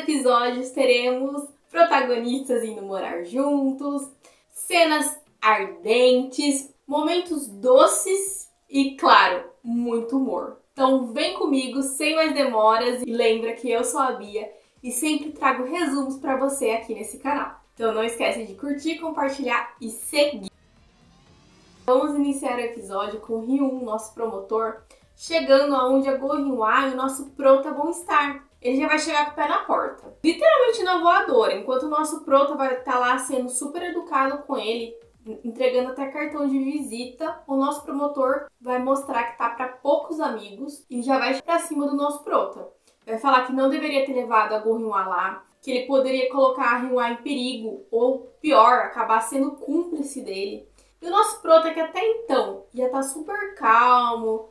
episódios teremos protagonistas indo morar juntos, cenas ardentes, momentos doces e, claro, muito humor. Então vem comigo sem mais demoras e lembra que eu sou a Bia e sempre trago resumos para você aqui nesse canal. Então não esquece de curtir, compartilhar e seguir. Vamos iniciar o episódio com o Hyun, nosso promotor, chegando aonde a Go Hyun-ah e o nosso prota vão estar. Ele já vai chegar com o pé na porta, literalmente na voadora, enquanto o nosso prota vai estar lá sendo super educado com ele, entregando até cartão de visita. O nosso promotor vai mostrar que tá para poucos amigos e já vai pra cima do nosso prota. Vai falar que não deveria ter levado a Go Hyun-ah lá, que ele poderia colocar a Hyun-ah em perigo, ou pior, acabar sendo cúmplice dele. E o nosso prota, que até então ia estar super calmo,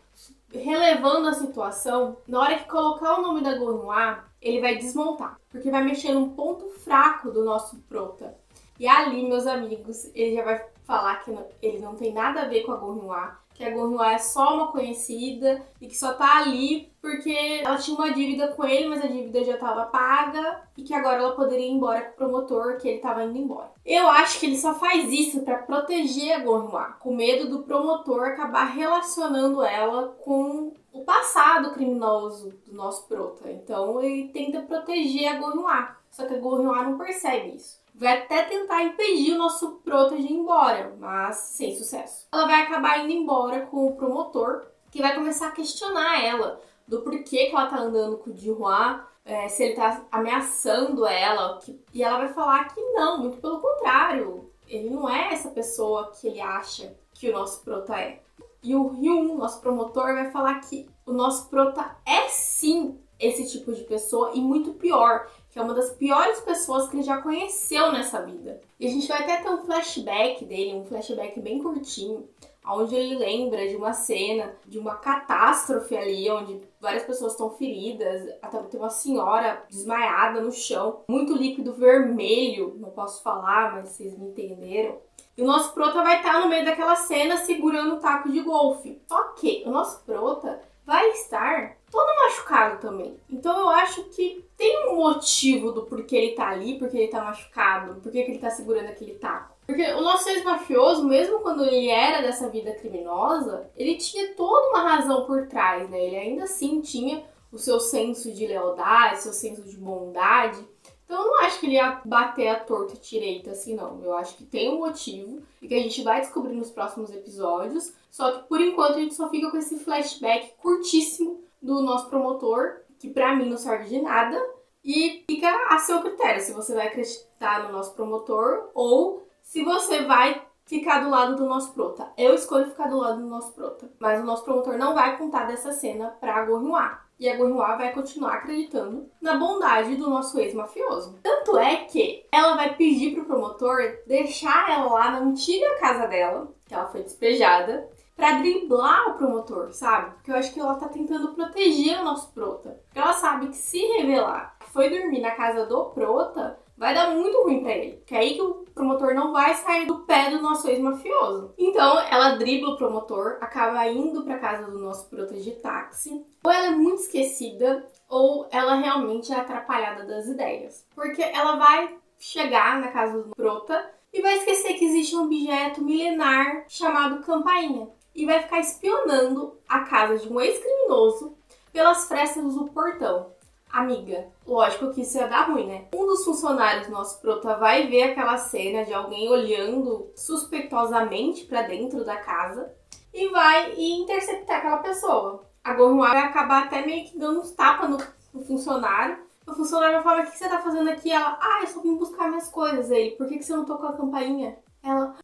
relevando a situação, na hora que colocar o nome da Go Hyun-ah, ele vai desmontar, porque vai mexer num ponto fraco do nosso prota. E ali, meus amigos, ele já vai falar que ele não tem nada a ver com a Go Hyun-ah, que a Go Hyun-ah é só uma conhecida e que só tá ali porque ela tinha uma dívida com ele, mas a dívida já estava paga e que agora ela poderia ir embora com o promotor, que ele estava indo embora. Eu acho que ele só faz isso para proteger a Go Hyun-ah, com medo do promotor acabar relacionando ela com o passado criminoso do nosso prota. Então ele tenta proteger a Go Hyun-ah, só que a Go Hyun-ah não percebe isso. Vai até tentar impedir o nosso prota de ir embora, mas sem sucesso. Ela vai acabar indo embora com o promotor, que vai começar a questionar ela do porquê que ela tá andando com o Ji-hwan, se ele tá ameaçando ela. E ela vai falar que não, muito pelo contrário. Ele não é essa pessoa que ele acha que o nosso prota é. E o Hyun, nosso promotor, vai falar que o nosso prota é sim esse tipo de pessoa e muito pior, que é uma das piores pessoas que ele já conheceu nessa vida. E a gente vai até ter um flashback dele, um flashback bem curtinho, onde ele lembra de uma cena, de uma catástrofe ali, onde várias pessoas estão feridas, até tem uma senhora desmaiada no chão, muito líquido vermelho, não posso falar, mas vocês me entenderam. E o nosso prota vai estar no meio daquela cena segurando um taco de golfe. Só que o nosso prota vai estar todo machucado também. Então eu acho que tem um motivo do porquê ele tá ali, porque ele tá machucado, porque ele tá segurando aquele taco. Porque o nosso ex-mafioso, mesmo quando ele era dessa vida criminosa, ele tinha toda uma razão por trás, né? Ele ainda assim tinha o seu senso de lealdade, seu senso de bondade. Então eu não acho que ele ia bater a torta e direita assim, não. Eu acho que tem um motivo e que a gente vai descobrir nos próximos episódios. Só que por enquanto a gente só fica com esse flashback curtíssimo do nosso promotor, que pra mim não serve de nada. E fica a seu critério, se você vai acreditar no nosso promotor ou se você vai ficar do lado do nosso prota. Eu escolho ficar do lado do nosso prota. Mas o nosso promotor não vai contar dessa cena pra Go Hyun-ah. E a Go Hyun-ah vai continuar acreditando na bondade do nosso ex-mafioso. Tanto é que ela vai pedir pro promotor deixar ela lá na antiga casa dela, que ela foi despejada, pra driblar o promotor, sabe? Porque eu acho que ela tá tentando proteger o nosso prota. Porque ela sabe que se revelar que foi dormir na casa do prota, vai dar muito ruim pra ele. Porque é aí que o promotor não vai sair do pé do nosso ex-mafioso. Então, ela dribla o promotor, acaba indo pra casa do nosso prota de táxi. Ou ela é muito esquecida, ou ela realmente é atrapalhada das ideias. Porque ela vai chegar na casa do prota e vai esquecer que existe um objeto milenar chamado campainha. E vai ficar espionando a casa de um ex-criminoso pelas frestas do portão. Amiga, lógico que isso ia dar ruim, né? Um dos funcionários do nosso prota vai ver aquela cena de alguém olhando suspeitosamente pra dentro da casa e vai interceptar aquela pessoa. A Go Hyun-ah vai acabar até meio que dando uns tapas no funcionário. O funcionário vai falar: o que você tá fazendo aqui? Ela: eu só vim buscar minhas coisas. Ele: por que você não tocou a campainha? Ela: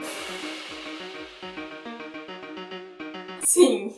Sim,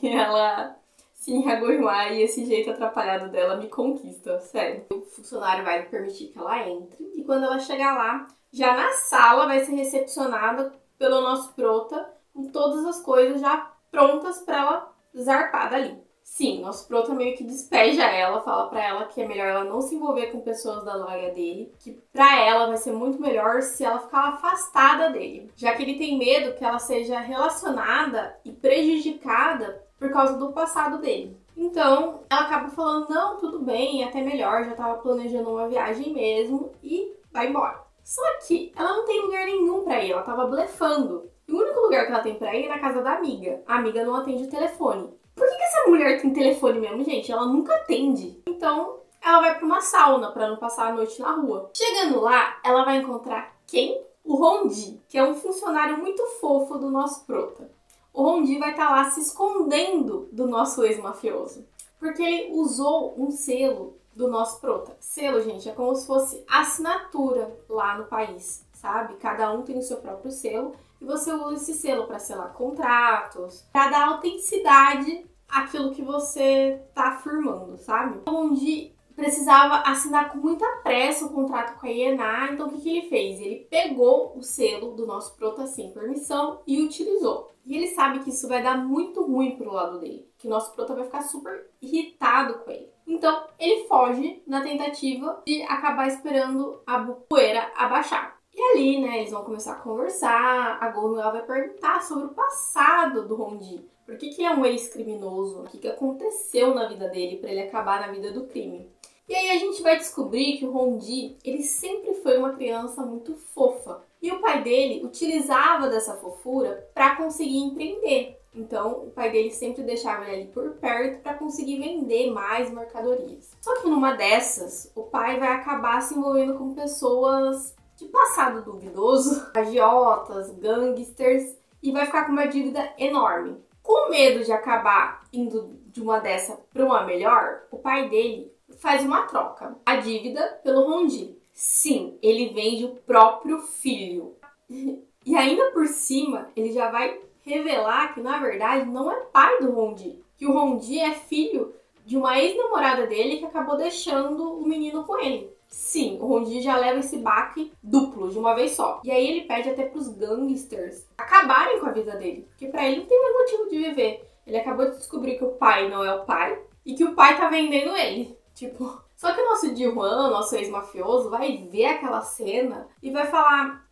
a Go Hyun-ah e esse jeito atrapalhado dela me conquista, sério. O funcionário vai permitir que ela entre e quando ela chegar lá, já na sala vai ser recepcionada pelo nosso prota com todas as coisas já prontas pra ela zarpar dali. Sim, nosso prota meio que despeja ela, fala pra ela que é melhor ela não se envolver com pessoas da laia dele, que pra ela vai ser muito melhor se ela ficar afastada dele, já que ele tem medo que ela seja relacionada e prejudicada por causa do passado dele. Então, ela acaba falando, não, tudo bem, até melhor, já tava planejando uma viagem mesmo e vai embora. Só que ela não tem lugar nenhum pra ir, ela tava blefando. E o único lugar que ela tem pra ir é na casa da amiga. A amiga não atende o telefone. Por que essa mulher tem telefone mesmo, gente? Ela nunca atende. Então, ela vai pra uma sauna pra não passar a noite na rua. Chegando lá, ela vai encontrar quem? O Rondi, que é um funcionário muito fofo do nosso prota. O Rondi vai estar lá se escondendo do nosso ex-mafioso. Porque ele usou um selo do nosso prota. Selo, gente, é como se fosse assinatura lá no país, sabe? Cada um tem o seu próprio selo e você usa esse selo para selar contratos, para dar autenticidade àquilo que você tá afirmando, sabe? O Rondi precisava assinar com muita pressa o contrato com a IENA, então o que ele fez? Ele pegou o selo do nosso prota sem permissão e utilizou. E ele sabe que isso vai dar muito ruim pro lado dele, que o nosso prota vai ficar super irritado com ele. Então, ele foge na tentativa de acabar esperando a poeira abaixar. E ali, né, eles vão começar a conversar, a Gohan vai perguntar sobre o passado do Rondi. Por que ele é um ex-criminoso? O que aconteceu na vida dele para ele acabar na vida do crime? E aí a gente vai descobrir que o Rondi, ele sempre foi uma criança muito fofa. E o pai dele utilizava dessa fofura para conseguir empreender. Então, o pai dele sempre deixava ele ali por perto para conseguir vender mais mercadorias. Só que numa dessas, o pai vai acabar se envolvendo com pessoas de passado duvidoso, agiotas, gangsters, e vai ficar com uma dívida enorme. Com medo de acabar indo de uma dessa para uma melhor, o pai dele faz uma troca. A dívida pelo Rondi. Sim, ele vende o próprio filho. E ainda por cima, ele já vai revelar que, na verdade, não é pai do Rondi. Que o Rondi é filho de uma ex-namorada dele que acabou deixando o menino com ele. Sim, o Rondi já leva esse baque duplo, de uma vez só. E aí ele pede até pros gangsters acabarem com a vida dele. Porque pra ele não tem mais motivo de viver. Ele acabou de descobrir que o pai não é o pai e que o pai tá vendendo ele. Tipo, só que o nosso Juan, nosso ex-mafioso, vai ver aquela cena e vai falar: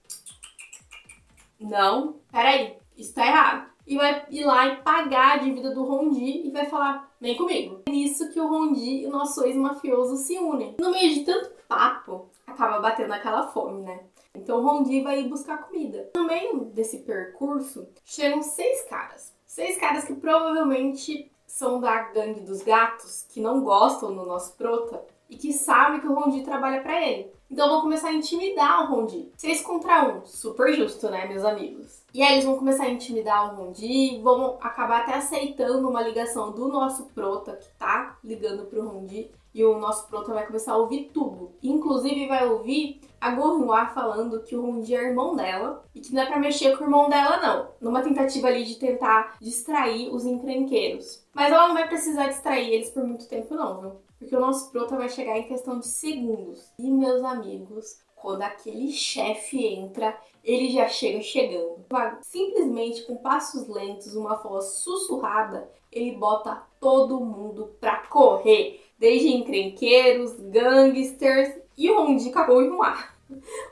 não, peraí, isso tá errado. E vai ir lá e pagar a dívida do Rondi e vai falar: vem comigo. É nisso que o Rondi e o nosso ex-mafioso se unem. No meio de tanto papo, acaba batendo aquela fome, né? Então o Rondi vai ir buscar comida. No meio desse percurso, chegam 6 caras. 6 caras que provavelmente são da gangue dos gatos, que não gostam do nosso prota e que sabem que o Rondi trabalha pra ele. Então vão começar a intimidar o Rondi. 6 contra 1. Super justo, né, meus amigos? E aí eles vão começar a intimidar o Rondi, vão acabar até aceitando uma ligação do nosso prota, que tá ligando pro Rondi, e o nosso prota vai começar a ouvir tudo. Inclusive vai ouvir a Gohan falando que o Rondi é irmão dela e que não é pra mexer com o irmão dela, não. Numa tentativa ali de tentar distrair os encrenqueiros. Mas ela não vai precisar distrair eles por muito tempo, não, viu? Porque o nosso prota vai chegar em questão de segundos. E, meus amigos, quando aquele chefe entra, ele já chega chegando. Simplesmente com passos lentos, uma voz sussurrada, ele bota todo mundo pra correr. Desde encrenqueiros, gangsters e o Rondi acabou em um ar.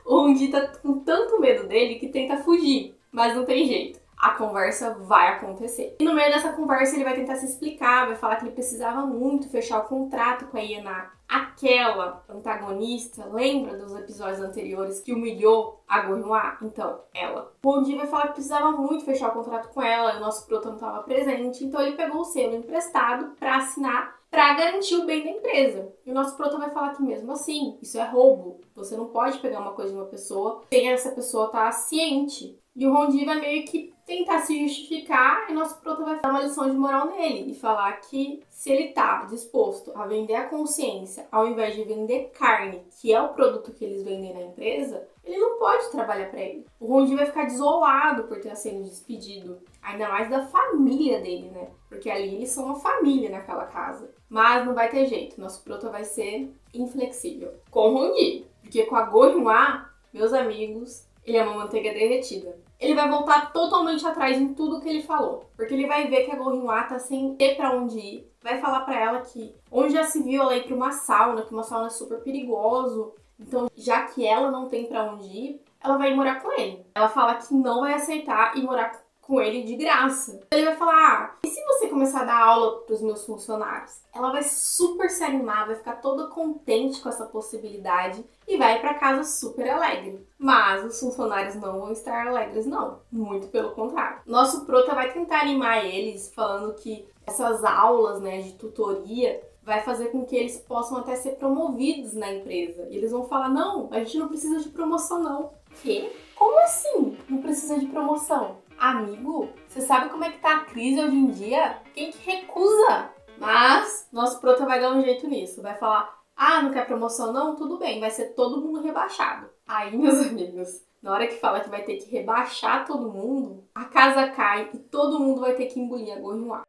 O Rondi tá com tanto medo dele que tenta fugir, mas não tem jeito. A conversa vai acontecer. E no meio dessa conversa ele vai tentar se explicar, vai falar que ele precisava muito fechar o contrato com a IENA. Aquela antagonista, lembra dos episódios anteriores que humilhou a Gohan? Então, ela. O Rondi vai falar que precisava muito fechar o contrato com ela, e o nosso prota não estava presente, então ele pegou o selo emprestado para assinar para garantir o bem da empresa. E o nosso prota vai falar que mesmo assim, isso é roubo. Você não pode pegar uma coisa de uma pessoa sem essa pessoa estar ciente. E o Rondi vai meio que tentar se justificar e nosso prota vai dar uma lição de moral nele e falar que se ele tá disposto a vender a consciência ao invés de vender carne, que é o produto que eles vendem na empresa, ele não pode trabalhar para ele. O Rondi vai ficar desolado por ter sido despedido, ainda mais da família dele, né? Porque ali eles são uma família naquela casa. Mas não vai ter jeito, nosso prota vai ser inflexível. Com o Rondi, porque com a Gohan, meus amigos, ele é uma manteiga derretida. Ele vai voltar totalmente atrás em tudo que ele falou. Porque ele vai ver que a Gohan tá sem ter pra onde ir. Vai falar pra ela que onde já se viu ela ir pra uma sauna, que uma sauna é super perigoso. Então, já que ela não tem pra onde ir, ela vai ir morar com ele. Ela fala que não vai aceitar ir morar com ele de graça. Ele vai falar, e se você começar a dar aula para os meus funcionários? Ela vai super se animar, vai ficar toda contente com essa possibilidade e vai para casa super alegre. Mas os funcionários não vão estar alegres, não. Muito pelo contrário. Nosso prota vai tentar animar eles, falando que essas aulas, né, de tutoria vai fazer com que eles possam até ser promovidos na empresa. E eles vão falar, não, a gente não precisa de promoção, não. Quê? Como assim não precisa de promoção? Amigo, você sabe como é que tá a crise hoje em dia? Quem que recusa? Mas nosso prota vai dar um jeito nisso. Vai falar, não quer promoção não? Tudo bem, vai ser todo mundo rebaixado. Aí, meus amigos, na hora que fala que vai ter que rebaixar todo mundo, a casa cai e todo mundo vai ter que engolir a Gorrinhua.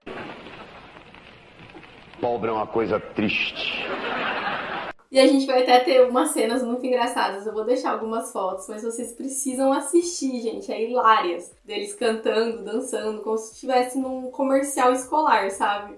Pobre é uma coisa triste. E a gente vai até ter umas cenas muito engraçadas. Eu vou deixar algumas fotos, mas vocês precisam assistir, gente. É hilárias. Deles cantando, dançando, como se estivesse num comercial escolar, sabe?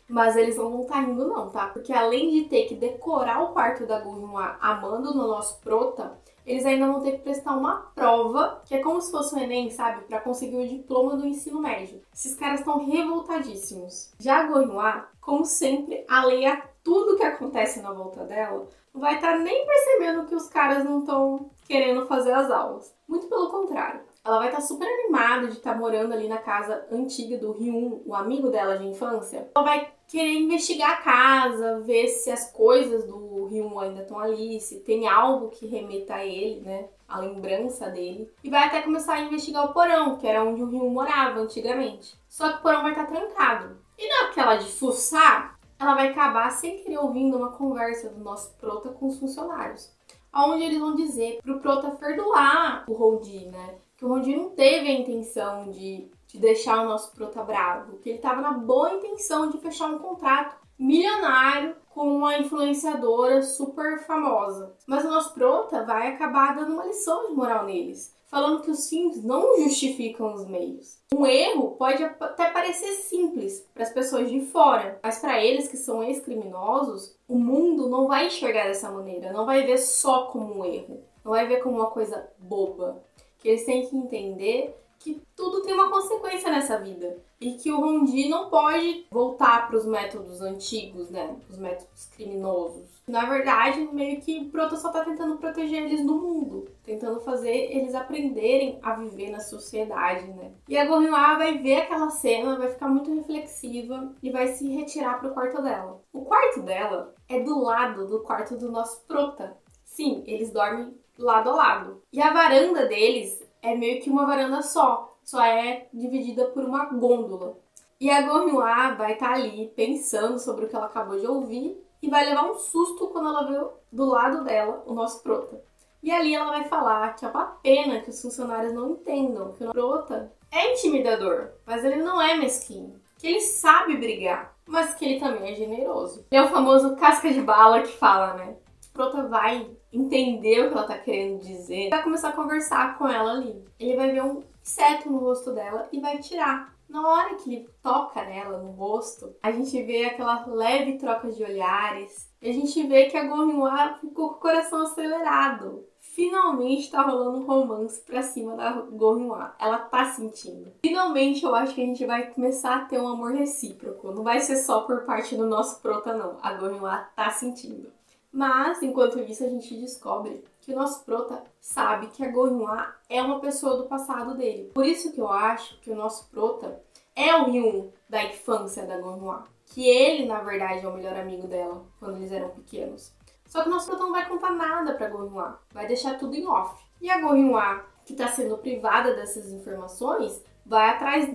Mas eles não vão estar indo não, tá? Porque além de ter que decorar o quarto da Gorrinhua amando no nosso prota, eles ainda vão ter que prestar uma prova, que é como se fosse um Enem, sabe? Pra conseguir o diploma do ensino médio. Esses caras estão revoltadíssimos. Já a Gorrinhua, como sempre, alheia a tudo que acontece na volta dela, não vai estar nem percebendo que os caras não estão querendo fazer as aulas. Muito pelo contrário. Ela vai estar super animada de estar morando ali na casa antiga do Ryun, o amigo dela de infância. Ela vai querer investigar a casa, ver se as coisas do Ryun ainda estão ali, se tem algo que remeta a ele, né? A lembrança dele. E vai até começar a investigar o porão, que era onde o Ryun morava antigamente. Só que o porão vai estar trancado. E naquela de fuçar, ela vai acabar sem querer ouvindo uma conversa do nosso prota com os funcionários. Onde eles vão dizer pro prota perdoar o Hongyi, né? Que o Hongyi não teve a intenção de deixar o nosso prota bravo, que ele estava na boa intenção de fechar um contrato milionário com uma influenciadora super famosa. Mas o nosso prota vai acabar dando uma lição de moral neles, falando que os fins não justificam os meios. Um erro pode até parecer simples para as pessoas de fora, mas para eles que são ex-criminosos, o mundo não vai enxergar dessa maneira, não vai ver só como um erro, não vai ver como uma coisa boba. Que eles têm que entender que tudo tem uma consequência nessa vida. E que o Hongyi não pode voltar para os métodos antigos, né? Os métodos criminosos. Na verdade, meio que o prota só tá tentando proteger eles do mundo. Tentando fazer eles aprenderem a viver na sociedade, né? E a Gorrinhua vai ver aquela cena, vai ficar muito reflexiva e vai se retirar pro quarto dela. O quarto dela é do lado do quarto do nosso prota. Sim, eles dormem lado a lado. E a varanda deles é meio que uma varanda só é dividida por uma gôndola. E a Gorrinhua vai estar ali pensando sobre o que ela acabou de ouvir e vai levar um susto quando ela vê do lado dela o nosso prota. E ali ela vai falar que é uma pena que os funcionários não entendam que o prota é intimidador, mas ele não é mesquinho, que ele sabe brigar, mas que ele também é generoso. Ele é o famoso casca de bala que fala, né? O prota vai entender o que ela tá querendo dizer, vai começar a conversar com ela ali. Ele vai ver um inseto no rosto dela e vai tirar. Na hora que ele toca nela, no rosto, a gente vê aquela leve troca de olhares. E a gente vê que a Gorrinhua ficou com o coração acelerado. Finalmente tá rolando um romance pra cima da Gorrinhua. Ela tá sentindo. Finalmente eu acho que a gente vai começar a ter um amor recíproco. Não vai ser só por parte do nosso prota, não. A Gorrinhua tá sentindo. Mas, enquanto isso, a gente descobre que o nosso prota sabe que a Gorrinhua é uma pessoa do passado dele. Por isso que eu acho que o nosso prota é o Ryun da infância da Gorrinhua. Que ele, na verdade, é o melhor amigo dela, quando eles eram pequenos. Só que o nosso prota não vai contar nada pra Gorrinhua. Vai deixar tudo em off. E a Gorrinhua, que tá sendo privada dessas informações, vai atrás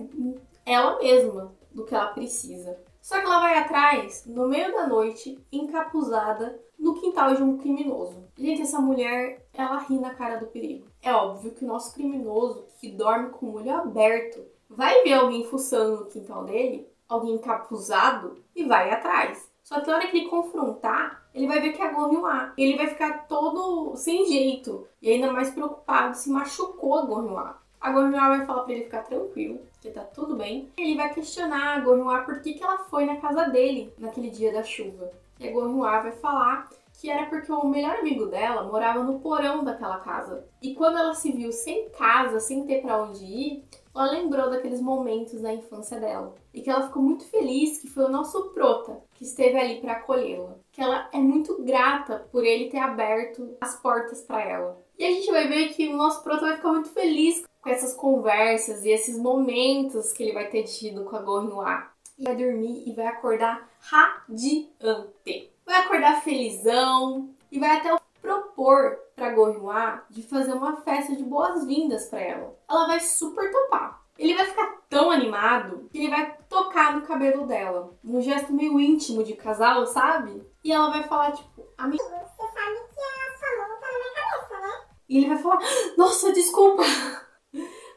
ela mesma do que ela precisa. Só que ela vai atrás, no meio da noite, encapuzada, no quintal de um criminoso. Gente, essa mulher, ela ri na cara do perigo. É óbvio que o nosso criminoso, que dorme com o olho aberto, vai ver alguém fuçando no quintal dele, alguém encapuzado, e vai atrás. Só que na hora que ele confrontar, ele vai ver que é a Gorrinhua. Ele vai ficar todo sem jeito, e ainda mais preocupado, se machucou a Gorrinhua. A Gorrinhua vai falar pra ele ficar tranquilo, que tá tudo bem. Ele vai questionar a Gorrinhua por que ela foi na casa dele naquele dia da chuva. E a Gorrinhua vai falar que era porque o melhor amigo dela morava no porão daquela casa. E quando ela se viu sem casa, sem ter pra onde ir, ela lembrou daqueles momentos da infância dela. E que ela ficou muito feliz que foi o nosso prota que esteve ali pra acolhê-la. Que ela é muito grata por ele ter aberto as portas pra ela. E a gente vai ver que o nosso prota vai ficar muito feliz com essas conversas e esses momentos que ele vai ter tido com a Gorrinhua. E vai dormir e vai acordar radiante. Vai acordar felizão e vai até propor pra Gorrinhua de fazer uma festa de boas-vindas pra ela. Ela vai super topar. Ele vai ficar tão animado que ele vai tocar no cabelo dela. Num gesto meio íntimo de casal, sabe? E ela vai falar, tipo, amigo, você sabe que a sua mão tá na minha cabeça, né? E ele vai falar, nossa, desculpa.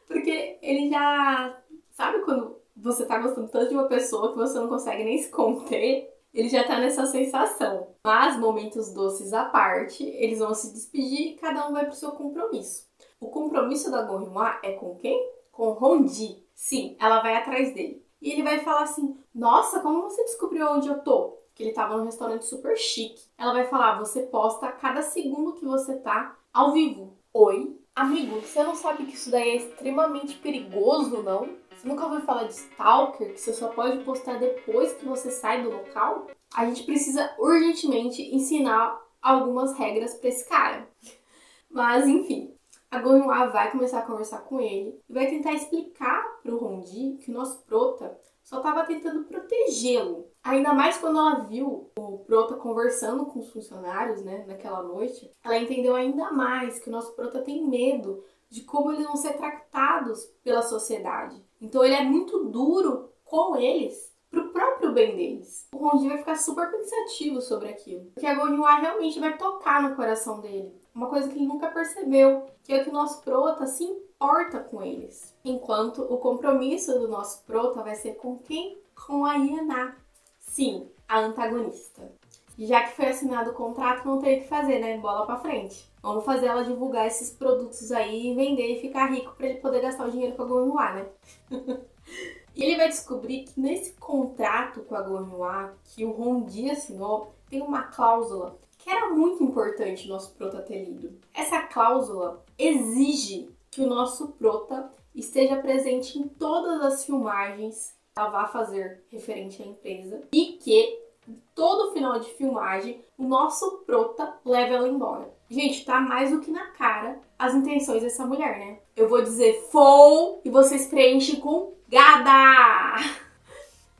Porque ele já... Sabe quando você tá gostando tanto de uma pessoa que você não consegue nem se conter? Ele já tá nessa sensação. Mas, momentos doces à parte, eles vão se despedir e cada um vai pro seu compromisso. O compromisso da Gorrinhua é com quem? Com Rondi. Sim, ela vai atrás dele. E ele vai falar assim, nossa, como você descobriu onde eu tô? Que ele tava num restaurante super chique. Ela vai falar, você posta a cada segundo que você tá ao vivo. Oi? Amigo, você não sabe que isso daí é extremamente perigoso, não? Você nunca ouviu falar de stalker, que você só pode postar depois que você sai do local? A gente precisa urgentemente ensinar algumas regras pra esse cara. Mas, enfim, a Gorrinhua vai começar a conversar com ele e vai tentar explicar pro Rondi que o nosso prota só tava tentando protegê-lo. Ainda mais quando ela viu o prota conversando com os funcionários, né, naquela noite, ela entendeu ainda mais que o nosso prota tem medo de como eles vão ser tratados pela sociedade. Então ele é muito duro com eles, pro próprio bem deles. O Rondi vai ficar super pensativo sobre aquilo, porque a Gorrinhua realmente vai tocar no coração dele. Uma coisa que ele nunca percebeu, que é que o nosso prota se importa com eles. Enquanto o compromisso do nosso prota vai ser com quem? Com a Yaná. Sim, a antagonista. E já que foi assinado o contrato, não tem o que fazer, né? Bola pra frente. Vamos fazer ela divulgar esses produtos aí, vender e ficar rico pra ele poder gastar o dinheiro com a Gorrinhua, né? E ele vai descobrir que nesse contrato com a Gorrinhua, que o Rondi assinou, tem uma cláusula que era muito importante o nosso prota ter lido. Essa cláusula exige que o nosso prota esteja presente em todas as filmagens que ela vai fazer referente à empresa e que todo final de filmagem o nosso prota leva ela embora. Gente, tá mais do que na cara as intenções dessa mulher, né? Eu vou dizer FOU e vocês preenchem com GADA!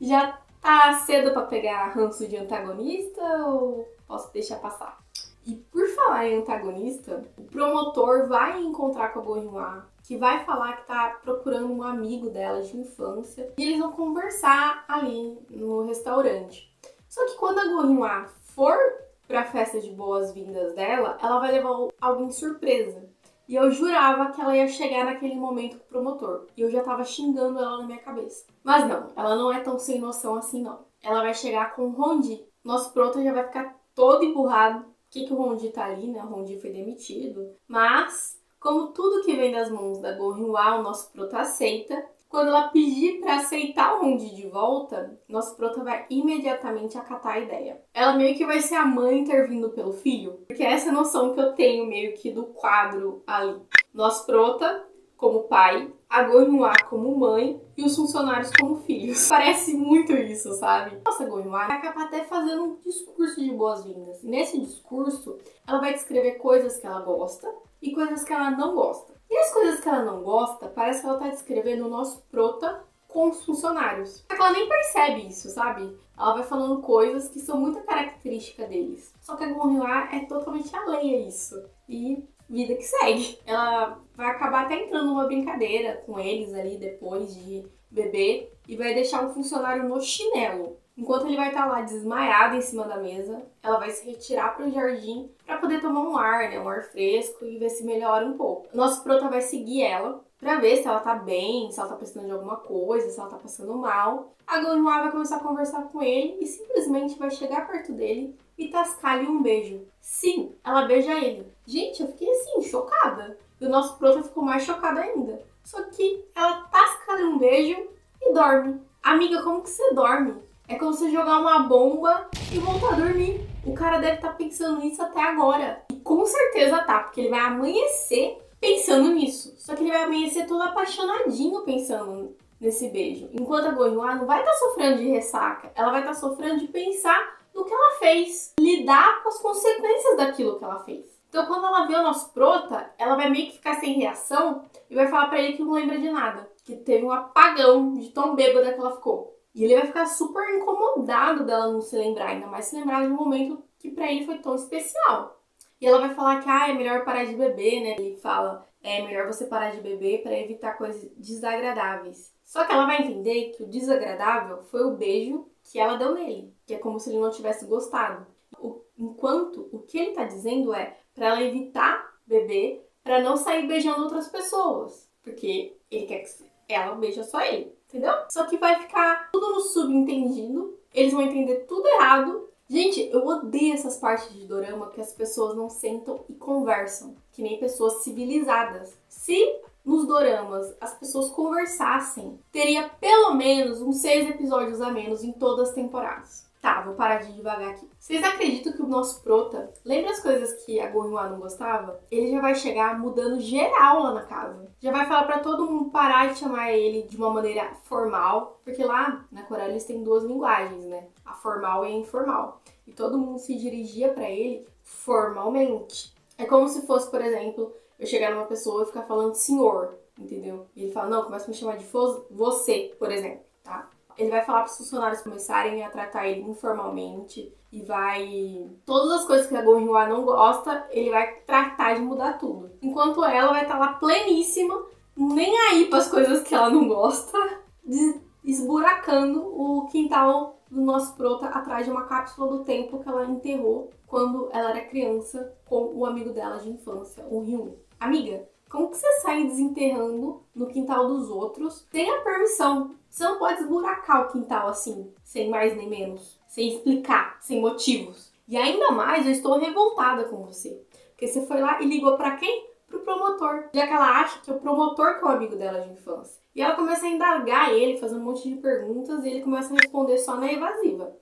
Já tá cedo pra pegar ranço de antagonista ou posso deixar passar? E por falar em antagonista, o promotor vai encontrar com a Gorrinhua, que vai falar que tá procurando um amigo dela de infância, e eles vão conversar ali no restaurante. Só que quando a Gorrinhua for pra festa de boas-vindas dela, ela vai levar alguém surpresa. E eu jurava que ela ia chegar naquele momento com o promotor. E eu já tava xingando ela na minha cabeça. Mas não, ela não é tão sem noção assim, não. Ela vai chegar com o Rondi. Nosso prota já vai ficar todo emburrado. Que o Rondi tá ali, né? O Rondi foi demitido. Mas, como tudo que vem das mãos da Gorrinhua, o nosso prota aceita. Quando ela pedir pra aceitar o Rondi de volta, nosso prota vai imediatamente acatar a ideia. Ela meio que vai ser a mãe intervindo pelo filho, porque essa é a noção que eu tenho meio que do quadro ali. Nosso prota como pai, a Gorrinhua como mãe e os funcionários como filhos. Parece muito isso, sabe? Nossa, a Gorrinhua vai acabar até fazendo um discurso de boas-vindas. Nesse discurso, ela vai descrever coisas que ela gosta e coisas que ela não gosta. E as coisas que ela não gosta, parece que ela tá descrevendo o nosso prota com os funcionários. Só que ela nem percebe isso, sabe? Ela vai falando coisas que são muita característica deles. Só que a Gorrinhua é totalmente alheia a isso. E vida que segue. Ela vai acabar até entrando numa brincadeira com eles ali depois de beber e vai deixar um funcionário no chinelo. Enquanto ele vai estar lá desmaiado em cima da mesa, ela vai se retirar para o jardim para poder tomar um ar, né? Um ar fresco e ver se melhora um pouco. Nosso prota vai seguir ela para ver se ela tá bem, se ela tá precisando de alguma coisa, se ela tá passando mal. A Gorrinhua vai começar a conversar com ele e simplesmente vai chegar perto dele e tascar-lhe um beijo. Sim, ela beija ele. Gente, eu fiquei assim, chocada. E o nosso prota ficou mais chocado ainda. Só que ela tasca-lhe um beijo e dorme. Amiga, como que você dorme? É como você jogar uma bomba e voltar a dormir. o cara deve estar pensando nisso até agora. E com certeza tá, porque ele vai amanhecer pensando nisso. Só que ele vai amanhecer todo apaixonadinho pensando nesse beijo. Enquanto a Go-Hwa não vai estar sofrendo de ressaca, ela vai estar sofrendo de pensar no que ela fez, lidar com as consequências daquilo que ela fez. Então, quando ela vê o nosso prota, ela vai meio que ficar sem reação e vai falar pra ele que não lembra de nada, que teve um apagão de tão bêbada que ela ficou. E ele vai ficar super incomodado dela não se lembrar, ainda mais se lembrar de um momento que pra ele foi tão especial. E ela vai falar que é melhor parar de beber, né? Ele fala, é melhor você parar de beber pra evitar coisas desagradáveis. Só que ela vai entender que o desagradável foi o beijo que ela deu nele, que é como se ele não tivesse gostado. Enquanto o que ele tá dizendo é pra ela evitar beber, pra não sair beijando outras pessoas, porque ele quer que ela beija só ele, entendeu? Só que vai ficar tudo no subentendido, eles vão entender tudo errado. Gente, eu odeio essas partes de dorama que as pessoas não sentam e conversam, que nem pessoas civilizadas. Se nos doramas as pessoas conversassem, teria pelo menos uns 6 episódios a menos em todas as temporadas. Tá, vou parar de devagar aqui. Vocês acreditam que o nosso prota, lembra as coisas que a Go-Hwa não gostava? Ele já vai chegar mudando geral lá na casa. Já vai falar pra todo mundo parar de chamar ele de uma maneira formal, porque lá na Coreia eles têm 2 linguagens, né? A formal e a informal. E todo mundo se dirigia pra ele formalmente. É como se fosse, por exemplo, eu chegar numa pessoa e ficar falando senhor, entendeu? E ele fala, não, começa a me chamar de você, por exemplo, tá? Ele vai falar para os funcionários começarem a tratar ele informalmente e vai... Todas as coisas que a Go-Hwa não gosta, ele vai tratar de mudar tudo. Enquanto ela vai estar lá pleníssima, nem aí para as coisas que ela não gosta, esburacando o quintal do nosso prota atrás de uma cápsula do tempo que ela enterrou quando ela era criança com o amigo dela de infância, o Hyun. Amiga, como que você sai desenterrando no quintal dos outros sem a permissão? Você não pode esburacar o quintal assim, sem mais nem menos, sem explicar, sem motivos. E ainda mais, eu estou revoltada com você. Porque você foi lá e ligou pra quem? Pro promotor. Já que ela acha que é o promotor que é o amigo dela de infância. E ela começa a indagar ele, fazer um monte de perguntas, e ele começa a responder só na evasiva.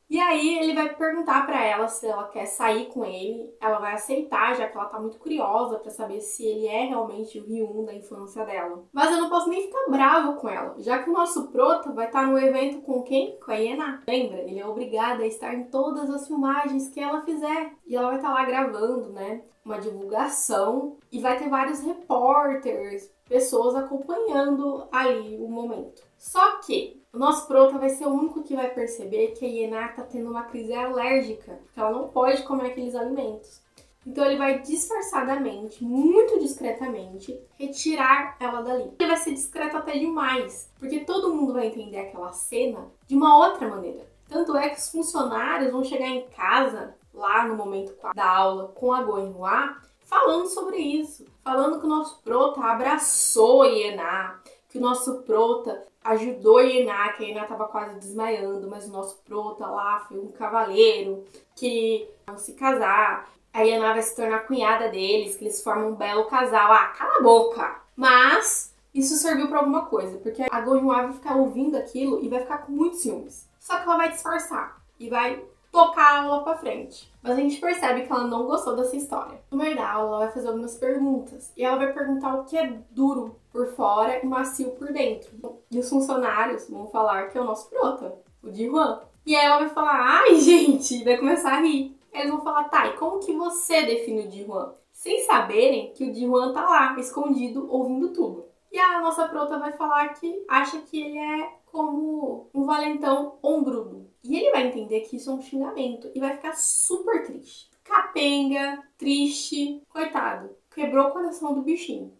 E aí ele vai perguntar pra ela se ela quer sair com ele. Ela vai aceitar, já que ela tá muito curiosa pra saber se ele é realmente o Hyun da infância dela. Mas eu não posso nem ficar bravo com ela, já que o nosso prota vai estar no evento com quem? Com a Yena. Lembra? Ele é obrigado a estar em todas as filmagens que ela fizer. E ela vai estar lá gravando, né? Uma divulgação. E vai ter vários repórteres, pessoas acompanhando ali o momento. Só que o nosso prota vai ser o único que vai perceber que a Yena tá tendo uma crise alérgica, porque ela não pode comer aqueles alimentos. Então ele vai disfarçadamente, muito discretamente, retirar ela dali. Ele vai ser discreto até demais, porque todo mundo vai entender aquela cena de uma outra maneira. Tanto é que os funcionários vão chegar em casa, lá no momento da aula, com a Go-Hwa, falando sobre isso. Falando que o nosso prota abraçou a Yena, que o nosso prota ajudou a Yena, que a Yena tava quase desmaiando, mas o nosso prota lá foi um cavaleiro, que vão se casar. A Yena vai se tornar cunhada deles, que eles formam um belo casal. Ah, cala a boca! Mas isso serviu pra alguma coisa, porque a Go-Hwa vai ficar ouvindo aquilo e vai ficar com muitos ciúmes. Só que ela vai disfarçar e vai tocar a aula pra frente. Mas a gente percebe que ela não gostou dessa história. No meio da aula, ela vai fazer algumas perguntas. E ela vai perguntar o que é duro por fora e macio por dentro. E os funcionários vão falar que é o nosso prota, o Ji-hwan. E aí ela vai falar, ai gente, vai começar a rir. Eles vão falar, tá, e como que você define o Ji-hwan? Sem saberem que o Ji-hwan tá lá, escondido, ouvindo tudo. E a nossa prota vai falar que acha que ele é como um valentão ombrudo. E ele vai entender que isso é um xingamento e vai ficar super triste. Capenga, triste, coitado. Quebrou o coração do bichinho.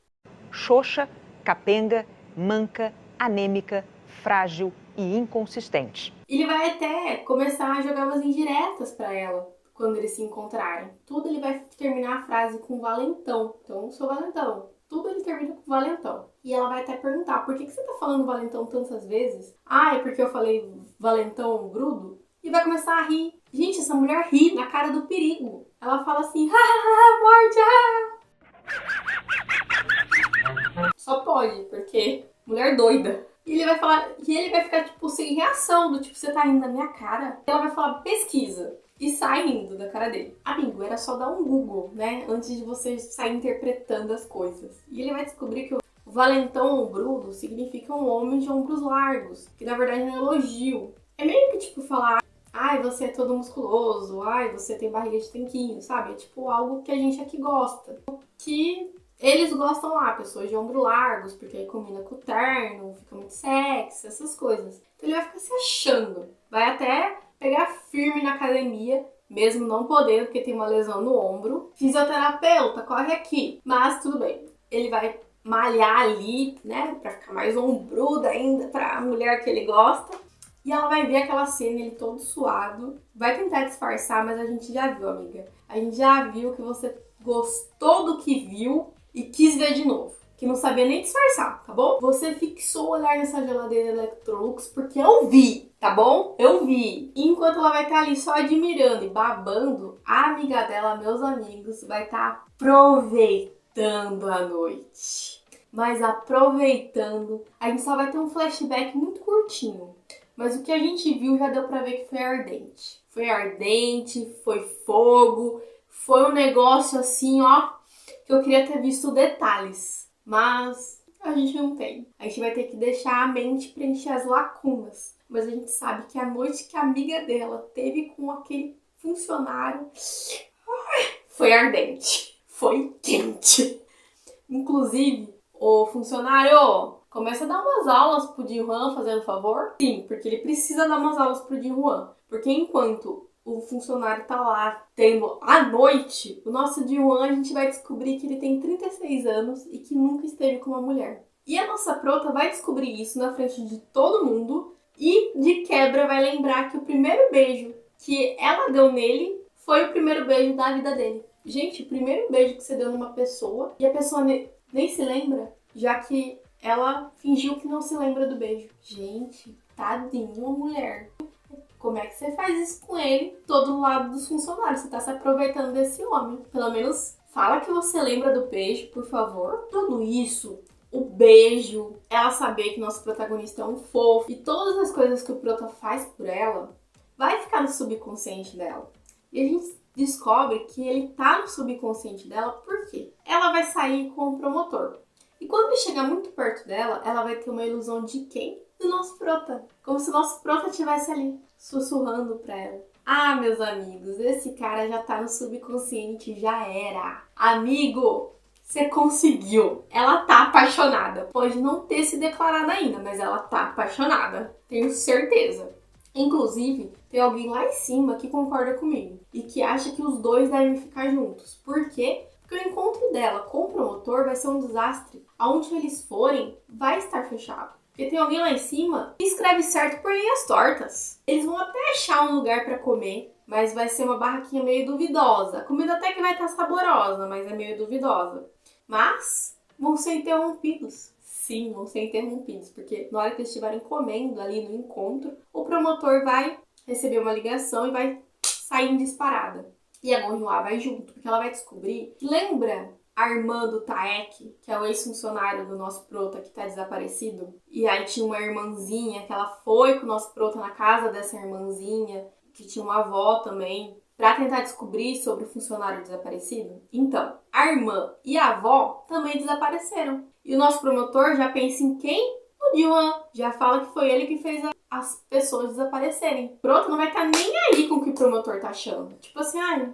Xoxa, capenga, manca, anêmica, frágil e inconsistente. Ele vai até começar a jogar umas indiretas pra ela quando eles se encontrarem. Tudo ele vai terminar a frase com valentão. Então, sou valentão. Tudo ele termina com valentão. E ela vai até perguntar, por que você tá falando valentão tantas vezes? Ah, é porque eu falei valentão brudo? E vai começar a rir. Gente, essa mulher ri na cara do perigo. Ela fala assim, morte, Só pode, porque mulher doida. E ele vai falar, e ele vai ficar, tipo, sem reação, do tipo, você tá rindo da minha cara? E ela vai falar, pesquisa. e sai rindo da cara dele. Amigo, era só dar um Google, né? Antes de você sair interpretando as coisas. E ele vai descobrir que o valentão ombrudo significa um homem de ombros largos, que na verdade é um elogio. É meio que tipo falar, ai, você é todo musculoso, ai, você tem barriga de tanquinho, sabe? É tipo algo que a gente aqui gosta. Que eles gostam lá, pessoas de ombro largos, porque aí combina com o terno, fica muito sexy, essas coisas. Então ele vai ficar se achando. Vai até pegar firme na academia, mesmo não podendo, porque tem uma lesão no ombro. Fisioterapeuta, corre aqui. Mas tudo bem. Ele vai malhar ali, né, pra ficar mais ombruda ainda, pra mulher que ele gosta. E ela vai ver aquela cena, ele todo suado. Vai tentar disfarçar, mas a gente já viu, amiga. A gente já viu que você gostou do que viu e quis ver de novo. Que não sabia nem disfarçar, tá bom? Você fixou o olhar nessa geladeira Electrolux porque eu vi, tá bom? Eu vi. E enquanto ela vai estar ali só admirando e babando, a amiga dela, meus amigos, vai estar aproveitando a noite. Mas aproveitando, a gente só vai ter um flashback muito curtinho. Mas o que a gente viu já deu pra ver que foi ardente. Foi ardente, foi fogo, foi um negócio assim, ó, que eu queria ter visto detalhes. Mas a gente não tem. A gente vai ter que deixar a mente preencher as lacunas. Mas a gente sabe que a noite que a amiga dela teve com aquele funcionário foi ardente. Foi quente. Inclusive, o funcionário começa a dar umas aulas pro Di Juan, fazendo favor. Sim, porque ele precisa dar umas aulas pro Di Juan. Porque enquanto o funcionário tá lá tendo a noite, o nosso Di Juan, a gente vai descobrir que ele tem 36 anos e que nunca esteve com uma mulher. E a nossa prota vai descobrir isso na frente de todo mundo e, de quebra, vai lembrar que o primeiro beijo que ela deu nele foi o primeiro beijo da vida dele. Gente, o primeiro beijo que você deu numa pessoa e a pessoa nem se lembra, já que ela fingiu que não se lembra do beijo. Gente, tadinha mulher. Como é que você faz isso com ele, todo lado dos funcionários? Você tá se aproveitando desse homem. Pelo menos fala que você lembra do beijo, por favor. Tudo isso, o beijo, ela saber que nosso protagonista é um fofo e todas as coisas que o prota faz por ela, vai ficar no subconsciente dela. E a gente descobre que ele tá no subconsciente dela porque ela vai sair com o promotor. E quando ele chegar muito perto dela, ela vai ter uma ilusão de quem? Do nosso prota. Como se o nosso prota estivesse ali, sussurrando pra ela. Ah, meus amigos, esse cara já tá no subconsciente, já era. Amigo, você conseguiu. Ela tá apaixonada. Pode não ter se declarado ainda, mas ela tá apaixonada. Tenho certeza. Inclusive, tem alguém lá em cima que concorda comigo e que acha que os dois devem ficar juntos. Por quê? Porque o encontro dela com o promotor vai ser um desastre. Aonde eles forem, vai estar fechado. Porque tem alguém lá em cima que escreve certo por linhas tortas. Eles vão até achar um lugar pra comer, mas vai ser uma barraquinha meio duvidosa. A comida até que vai estar saborosa, mas é meio duvidosa. Mas vão ser interrompidos. Sim, vão ser interrompidos, porque na hora que eles estiverem comendo ali no encontro, o promotor vai receber uma ligação e vai sair em disparada. E a Gonhua vai junto, porque ela vai descobrir que lembra a irmã do Taek, que é o ex-funcionário do nosso prota que tá desaparecido. E aí tinha uma irmãzinha que ela foi com o nosso prota na casa dessa irmãzinha, que tinha uma avó também, pra tentar descobrir sobre o funcionário desaparecido. Então, a irmã e a avó também desapareceram. E o nosso promotor já pensa em quem? O Di Juan. Já fala que foi ele que fez as pessoas desaparecerem. O prota não vai estar nem aí com o que o promotor tá achando. Tipo assim, ai,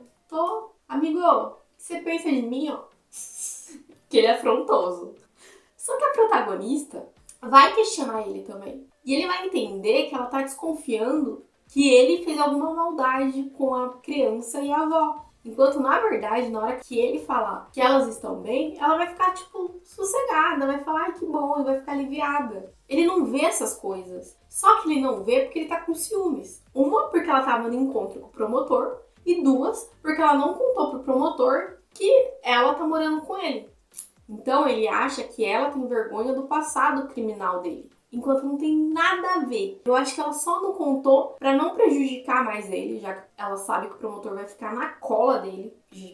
amigo, você pensa de mim, ó? Que ele é afrontoso. Só que a protagonista vai questionar ele também. E ele vai entender que ela tá desconfiando que ele fez alguma maldade com a criança e a avó. Enquanto, na verdade, na hora que ele falar que elas estão bem, ela vai ficar, tipo, sossegada. Vai falar, ai, que bom, e vai ficar aliviada. Ele não vê essas coisas. Só que ele não vê porque ele tá com ciúmes. Uma, porque ela tava no encontro com o promotor. E duas, porque ela não contou pro promotor que ela tá morando com ele. Então ele acha que ela tem vergonha do passado criminal dele, enquanto não tem nada a ver. Eu acho que ela só não contou pra não prejudicar mais ele, já que ela sabe que o promotor vai ficar na cola dele,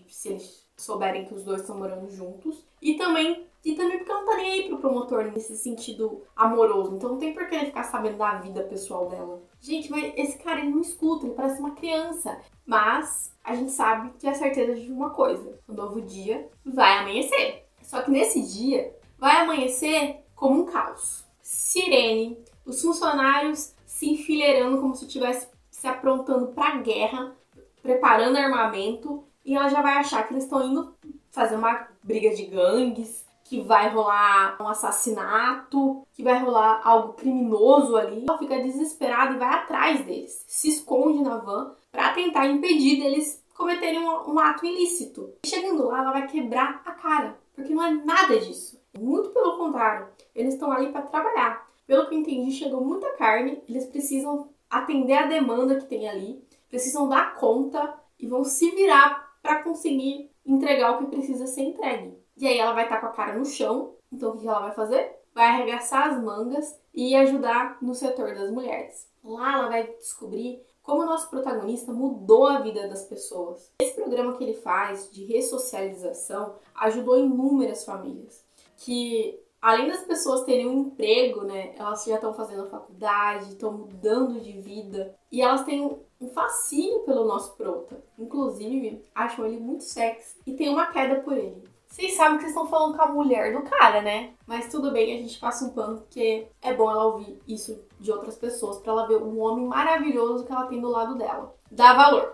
se eles souberem que os dois estão morando juntos. E também porque ela não tá nem aí pro promotor nesse sentido amoroso. Então não tem por que ele ficar sabendo da vida pessoal dela. Gente, mas esse cara ele não escuta, ele parece uma criança. Mas a gente sabe que é certeza de uma coisa: um novo dia vai amanhecer. Só que nesse dia vai amanhecer como um caos. Sirene, os funcionários se enfileirando como se estivesse se aprontando para a guerra, preparando armamento, e ela já vai achar que eles estão indo fazer uma briga de gangues, que vai rolar um assassinato, que vai rolar algo criminoso ali. Ela fica desesperada e vai atrás deles, se esconde na van para tentar impedir deles cometerem um ato ilícito. Chegando lá, ela vai quebrar a cara, porque não é nada disso. Muito pelo contrário, eles estão ali para trabalhar. Pelo que eu entendi, chegou muita carne, eles precisam atender a demanda que tem ali, precisam dar conta e vão se virar para conseguir entregar o que precisa ser entregue. E aí ela vai estar com a cara no chão, então o que ela vai fazer? Vai arregaçar as mangas e ajudar no setor das mulheres. Lá ela vai descobrir como o nosso protagonista mudou a vida das pessoas. Esse programa que ele faz de ressocialização ajudou inúmeras famílias que, além das pessoas terem um emprego, né, elas já estão fazendo a faculdade, estão mudando de vida e elas têm um fascínio pelo nosso prota. Inclusive, acham ele muito sexy e tem uma queda por ele. Vocês sabem que vocês estão falando com a mulher do cara, né? Mas tudo bem, a gente passa um pano, porque é bom ela ouvir isso de outras pessoas, pra ela ver um homem maravilhoso que ela tem do lado dela. Dá valor.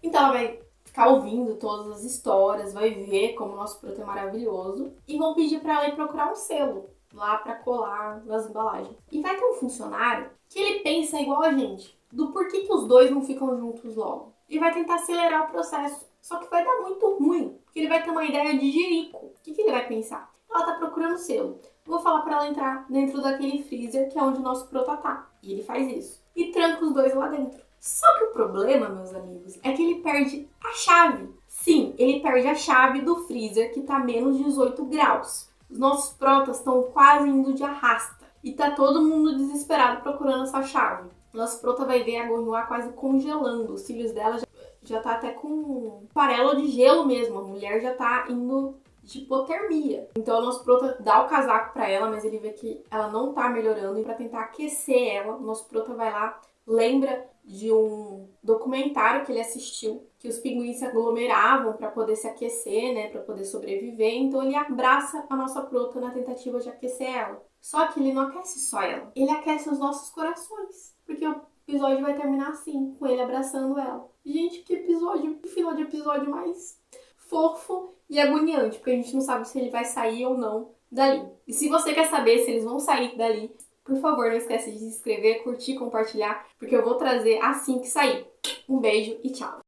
Então ela vai ficar ouvindo todas as histórias, vai ver como o nosso prota é maravilhoso e vão pedir pra ela ir procurar um selo lá pra colar nas embalagens. E vai ter um funcionário que ele pensa igual a gente, do porquê que os dois não ficam juntos logo. E vai tentar acelerar o processo. Só que vai dar muito ruim, porque ele vai ter uma ideia de jirico. O que ele vai pensar? Ela tá procurando selo. Vou falar pra ela entrar dentro daquele freezer que é onde o nosso prota tá. E ele faz isso. E tranca os dois lá dentro. Só que o problema, meus amigos, é que ele perde a chave. Sim, ele perde a chave do freezer que tá a menos 18 graus. Os nossos protas estão quase indo de arrasta. E tá todo mundo desesperado procurando essa chave. Nosso prota vai ver a Gorinoa quase congelando. Os cílios dela já tá até com farelo de gelo mesmo. A mulher já tá indo de hipotermia. Então o nosso prota dá o casaco pra ela, mas ele vê que ela não tá melhorando. E pra tentar aquecer ela, o nosso prota vai lá, lembra de um documentário que ele assistiu, que os pinguins se aglomeravam pra poder se aquecer, né, pra poder sobreviver. Então ele abraça a nossa prota na tentativa de aquecer ela. Só que ele não aquece só ela, ele aquece os nossos corações. Porque o episódio vai terminar assim, com ele abraçando ela. Gente, que episódio, que final de episódio mais fofo e agoniante, porque a gente não sabe se ele vai sair ou não dali. E se você quer saber se eles vão sair dali, por favor, não esquece de se inscrever, curtir, compartilhar, porque eu vou trazer assim que sair. Um beijo e tchau!